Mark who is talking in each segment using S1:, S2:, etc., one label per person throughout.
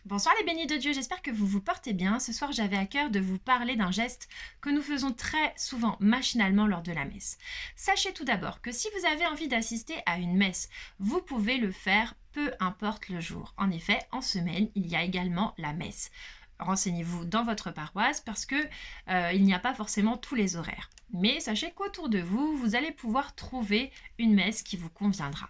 S1: Bonsoir les bénis de Dieu, j'espère que vous vous portez bien. Ce soir, j'avais à cœur de vous parler d'un geste que nous faisons très souvent machinalement lors de la messe. Sachez tout d'abord que si vous avez envie d'assister à une messe, vous pouvez le faire peu importe le jour. En effet, en semaine, il y a également la messe. Renseignez-vous dans votre paroisse parce que il n'y a pas forcément tous les horaires. Mais sachez qu'autour de vous, vous allez pouvoir trouver une messe qui vous conviendra.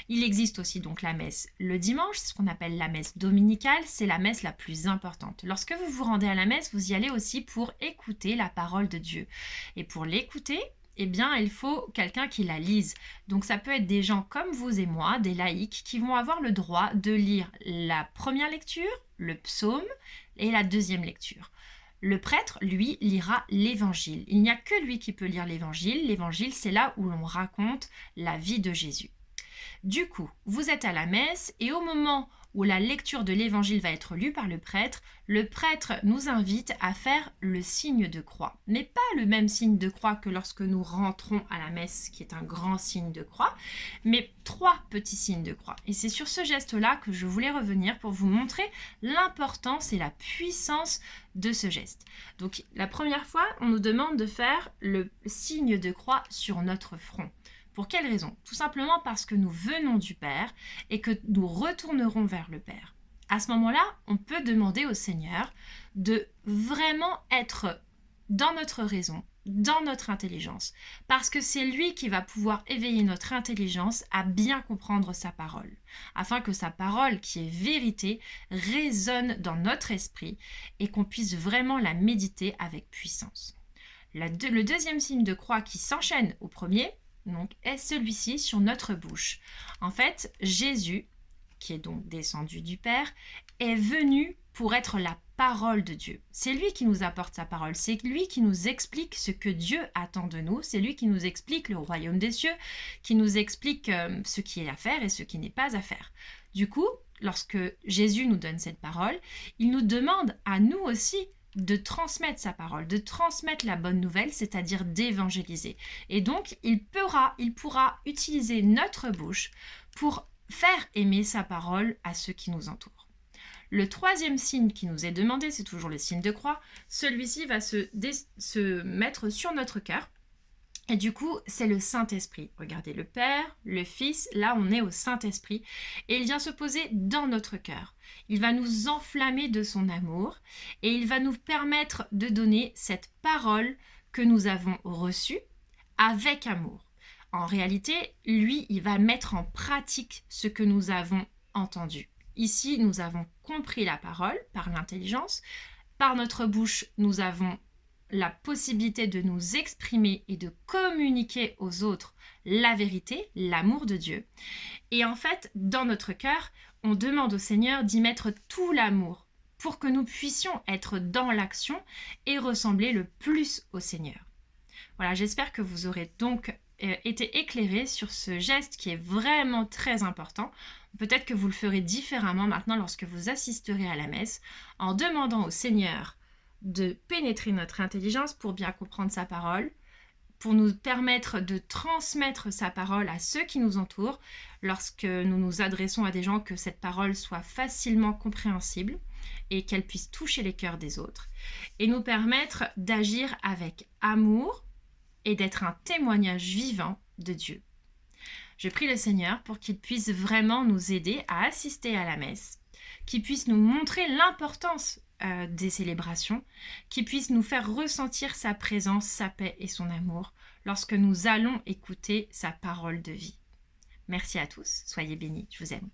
S1: Il existe aussi donc la messe le dimanche, c'est ce qu'on appelle la messe dominicale, c'est la messe la plus importante. Lorsque vous vous rendez à la messe, vous y allez aussi pour écouter la parole de Dieu. Et pour l'écouter, eh bien, il faut quelqu'un qui la lise. Donc ça peut être des gens comme vous et moi, des laïcs, qui vont avoir le droit de lire la première lecture, le psaume et la deuxième lecture. Le prêtre, lui, lira l'évangile. Il n'y a que lui qui peut lire l'évangile. L'évangile, c'est là où l'on raconte la vie de Jésus. Du coup, vous êtes à la messe et au moment où la lecture de l'évangile va être lue par le prêtre nous invite à faire le signe de croix. Mais pas le même signe de croix que lorsque nous rentrons à la messe, qui est un grand signe de croix, mais 3 petits signes de croix. Et c'est sur ce geste-là que je voulais revenir pour vous montrer l'importance et la puissance de ce geste. Donc la première fois, on nous demande de faire le signe de croix sur notre front. Pour quelle raison? Tout simplement parce que nous venons du Père et que nous retournerons vers le Père. À ce moment-là, on peut demander au Seigneur de vraiment être dans notre raison, dans notre intelligence, parce que c'est lui qui va pouvoir éveiller notre intelligence à bien comprendre sa parole, afin que sa parole, qui est vérité, résonne dans notre esprit et qu'on puisse vraiment la méditer avec puissance. Le deuxième signe de croix qui s'enchaîne au premier, donc, est celui-ci sur notre bouche. En fait, Jésus, qui est donc descendu du Père, est venu pour être la parole de Dieu. C'est lui qui nous apporte sa parole, c'est lui qui nous explique ce que Dieu attend de nous, c'est lui qui nous explique le royaume des cieux, qui nous explique ce qui est à faire et ce qui n'est pas à faire. Du coup, lorsque Jésus nous donne cette parole, il nous demande à nous aussi de transmettre sa parole, de transmettre la bonne nouvelle, c'est-à-dire d'évangéliser. Et donc, il pourra utiliser notre bouche pour faire aimer sa parole à ceux qui nous entourent. Le troisième signe qui nous est demandé, c'est toujours le signe de croix. Celui-ci va se mettre sur notre cœur. Et du coup, c'est le Saint-Esprit. Regardez, le Père, le Fils, là on est au Saint-Esprit. Et il vient se poser dans notre cœur. Il va nous enflammer de son amour et il va nous permettre de donner cette parole que nous avons reçue avec amour. En réalité, lui, il va mettre en pratique ce que nous avons entendu. Ici, nous avons compris la parole par l'intelligence. Par notre bouche, nous avons la possibilité de nous exprimer et de communiquer aux autres la vérité, l'amour de Dieu. Et en fait, dans notre cœur, on demande au Seigneur d'y mettre tout l'amour pour que nous puissions être dans l'action et ressembler le plus au Seigneur. Voilà, j'espère que vous aurez donc été éclairés sur ce geste qui est vraiment très important. Peut-être que vous le ferez différemment maintenant lorsque vous assisterez à la messe en demandant au Seigneur de pénétrer notre intelligence pour bien comprendre sa parole, pour nous permettre de transmettre sa parole à ceux qui nous entourent, lorsque nous nous adressons à des gens, que cette parole soit facilement compréhensible et qu'elle puisse toucher les cœurs des autres, et nous permettre d'agir avec amour et d'être un témoignage vivant de Dieu. Je prie le Seigneur pour qu'il puisse vraiment nous aider à assister à la messe, qu'il puisse nous montrer l'importance des célébrations, qu'il puisse nous faire ressentir sa présence, sa paix et son amour lorsque nous allons écouter sa parole de vie. Merci à tous, soyez bénis, je vous aime.